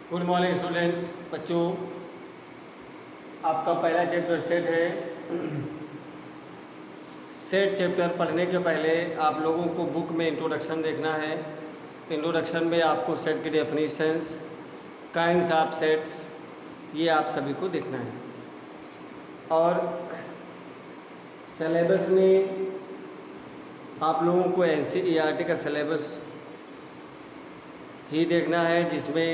Good morning students. बच्चों, आपका पहला चैप्टर सेट है। सेट चैप्टर पढ़ने के पहले आप लोगों को बुक में इंट्रोडक्शन देखना है। इंट्रोडक्शन में आपको सेट की डेफिनेशंस, काइंड्स ऑफ सेट्स, ये आप सभी को देखना है। और सिलेबस में आप लोगों को एनसीईआरटी का सिलेबस ही देखना है, जिसमें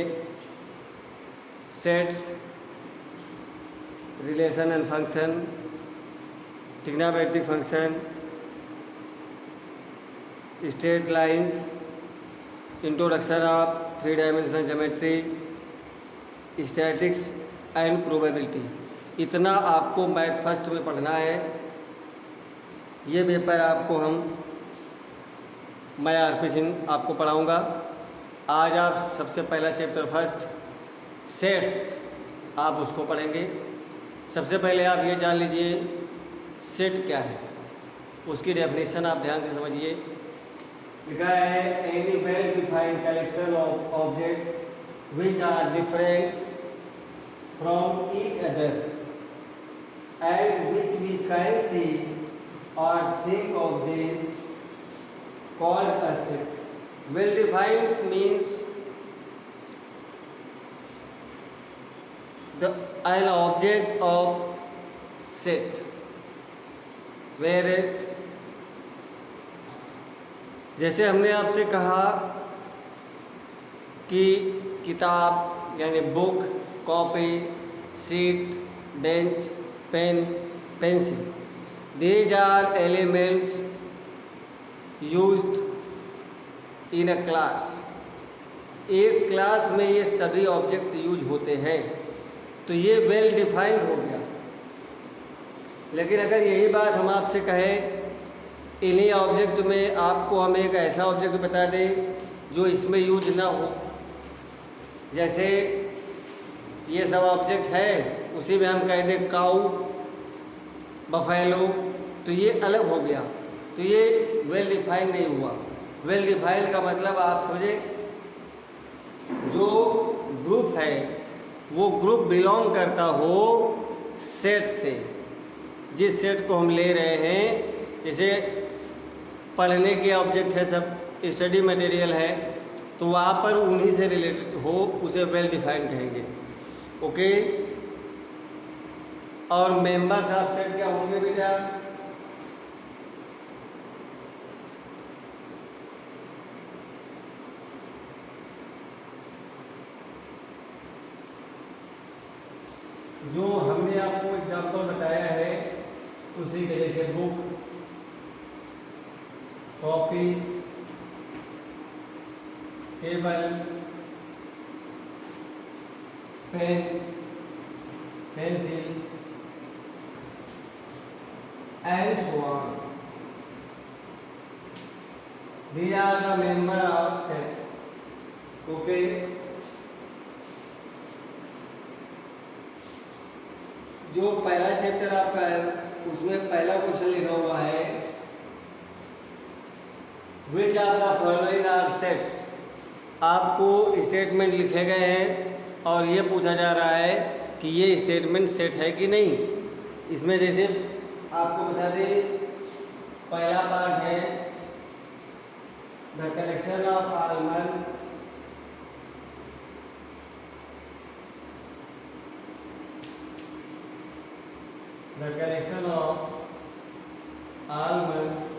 sets, relation and function, trigonometric function, straight lines, introduction of 3 dimensional geometry, statics and probability, इतना आपको मैथ फर्स्ट में पढ़ना है। ये पेपर आपको मैं आरपी सिंह आपको पढ़ाऊँगा। आज आप सबसे पहला चैप्टर फर्स्ट सेट्स आप उसको पढ़ेंगे। सबसे पहले आप ये जान लीजिए सेट क्या है, उसकी डेफिनेशन आप ध्यान से समझिए। लिखा है any well defined collection of objects which are different from each other and which we can see or think of this called a set. Well defined means an object of set, whereas जैसे हमने आपसे कहा कि किताब यानी book, copy, sheet, bench, pen, pencil, these are elements used in a class। एक class में ये सभी ऑब्जेक्ट यूज होते हैं, तो ये वेल डिफाइंड हो गया। लेकिन अगर यही बात हम आपसे कहें इन्हीं ऑब्जेक्ट में आपको हम एक ऐसा ऑब्जेक्ट बता दें जो इसमें यूज ना हो, जैसे ये सब ऑब्जेक्ट है उसी में हम कह दें काऊ, बफेलो, तो ये अलग हो गया, तो ये वेल डिफाइंड नहीं हुआ। वेल डिफाइंड का मतलब आप समझे, जो ग्रुप है वो ग्रुप बिलोंग करता हो सेट से। जिस सेट को हम ले रहे हैं, जैसे पढ़ने के ऑब्जेक्ट है, सब स्टडी मटेरियल है, तो वहाँ पर उन्हीं से रिलेटेड हो, उसे वेल डिफाइंड कहेंगे। ओके। और मेंबर्स ऑफ सेट क्या होंगे बेटा? जो हमने आपको एग्जाम्पल बताया है उसी के, जैसे book, copy, table, pen, pencil and so on, these are the member of sets। Okay. जो पहला चैप्टर आपका है उसमें पहला क्वेश्चन लिखा हुआ है which are the following are sets. आपको स्टेटमेंट लिखे गए हैं और ये पूछा जा रहा है कि ये स्टेटमेंट सेट है कि नहीं। इसमें जैसे आपको बता दें, पहला पार्ट है the collection of almonds the collection of almonds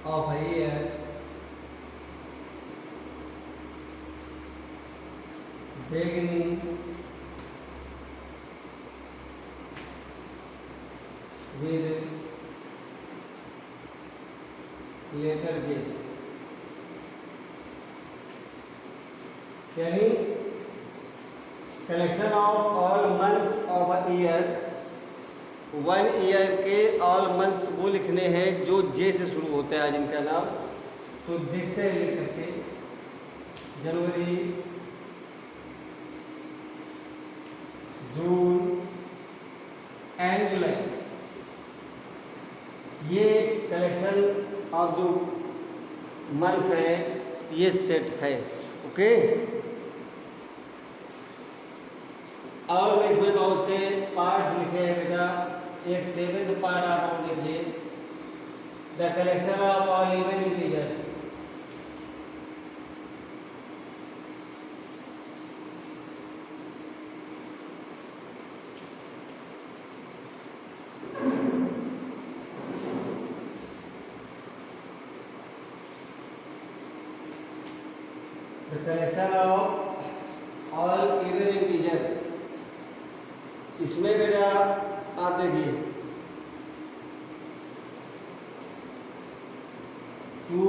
of a year beginning with letter J। यानी collection of all months of a year, 1 year के ऑल मंथ्स वो लिखने हैं जो जे से शुरू होते हैं जिनका नाम, तो देखते हैं लिख करके। जनवरी, जून एंड जुलाई, ये कलेक्शन ऑफ जो मंथ्स हैं ये सेट है। ओके, और मैं इसमें बहुत से पार्ट्स लिखे हैं बेटा। एक 7th पार्ट आप लोग देखिए, the collection of all even integers. The collection of all even integers, इसमें बेटा आप देखिए 2,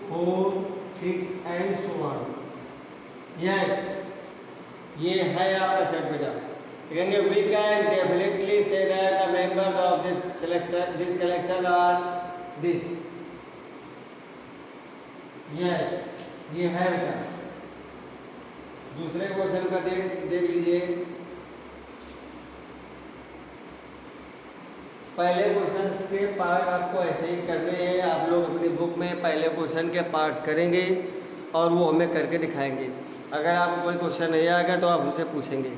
4, 6 एंड सो ऑन। यस, ये है आपका सेट बेटा। कहेंगे we can definitely say that the members of this collection are this. Yes, ये है बेटा। दूसरे क्वेश्चन का देख लीजिए। पहले क्वेश्चन के पार्ट आपको ऐसे ही करने हैं। आप लोग अपनी बुक में पहले क्वेश्चन के पार्ट्स करेंगे और वो हमें करके दिखाएंगे। अगर आपको कोई क्वेश्चन नहीं आएगा तो आप हमसे पूछेंगे।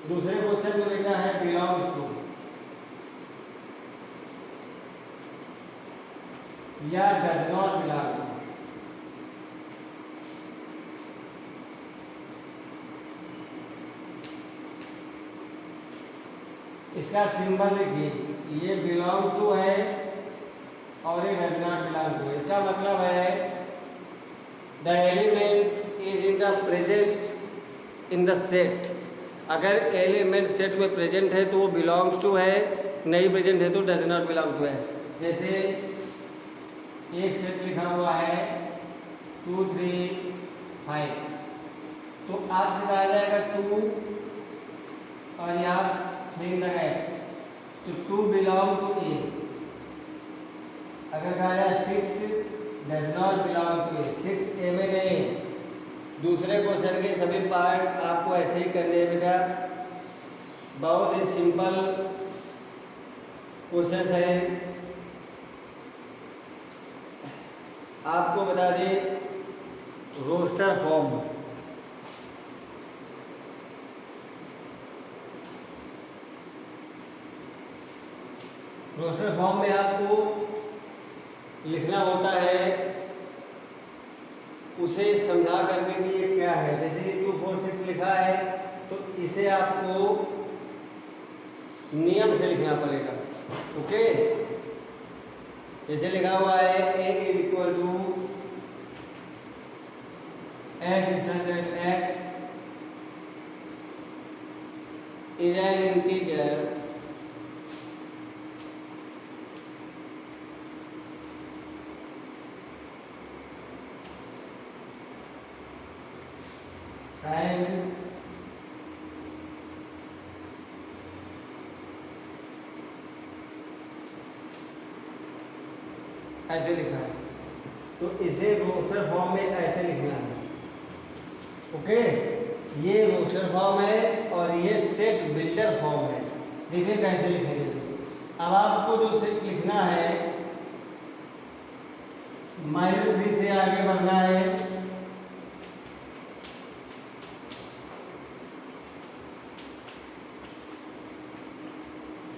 दूसरे क्वेश्चन में बेटा है बिलोंग्स टू या डज नॉट बिलोंग टू। इसका सिंबल देखिए, ये बिलोंग टू है और ये डज नॉट बिलोंग टू। इसका मतलब है the element is in the present in the set. अगर एलिमेंट सेट में प्रेजेंट है तो वो बिलोंग्स टू है, नहीं प्रेजेंट है तो डज नॉट बिलोंग टू है। जैसे एक सेट लिखा हुआ है 2, 3, 5, तो आपसे कहा जाएगा 2 और यहाँ फिर द गैप, तो 2 बिलोंग टू ए। अगर कहा जाए 6 डज नॉट बिलोंग टू ए, 6 ए में नहीं है। दूसरे क्वेश्चन के सभी पार्ट आपको ऐसे ही करने हैं बेटा। बहुत ही सिंपल क्वेश्चन है। आपको बता दें रोस्टर फॉर्म, रोस्टर फॉर्म में आपको लिखना होता है, उसे समझा करके कि ये क्या है। जैसे 2, 4, 6 लिखा है तो इसे आपको नियम से लिखना पड़ेगा। ओके, जैसे लिखा हुआ है a is equal to x is an integer and ऐसे लिखा है, तो इसे रोस्टर फॉर्म में ऐसे लिखना है। ओके, ये रोस्टर फॉर्म है और ये सेट बिल्डर फॉर्म है। देखिए कैसे लिखेंगे। अब आपको जो सेट लिखना है -3 से आगे बढ़ना है,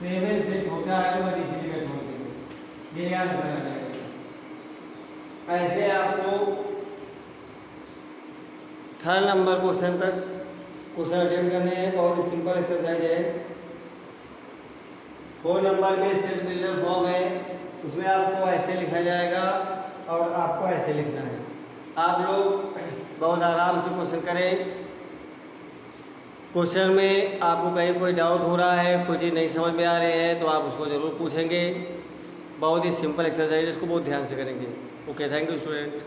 सेवन से छोटा है तो बस इसी जगह छोड़ देंगे, ये याद रखना जाएगा। ऐसे आपको 3rd नंबर क्वेश्चन तक क्वेश्चन अटेंड करने हैं। बहुत ही सिंपल एक्सरसाइज है। 4 नंबर में सेट बिल्डर फॉर्म है, उसमें आपको ऐसे लिखा जाएगा और आपको ऐसे लिखना है। आप लोग बहुत आराम से क्वेश्चन करें। क्वेश्चन में आपको कहीं कोई डाउट हो रहा है, कोई चीज़ नहीं समझ में आ रही है तो आप उसको ज़रूर पूछेंगे। बहुत ही सिंपल एक्सरसाइज है, इसको बहुत ध्यान से करेंगे। Okay, thank you student.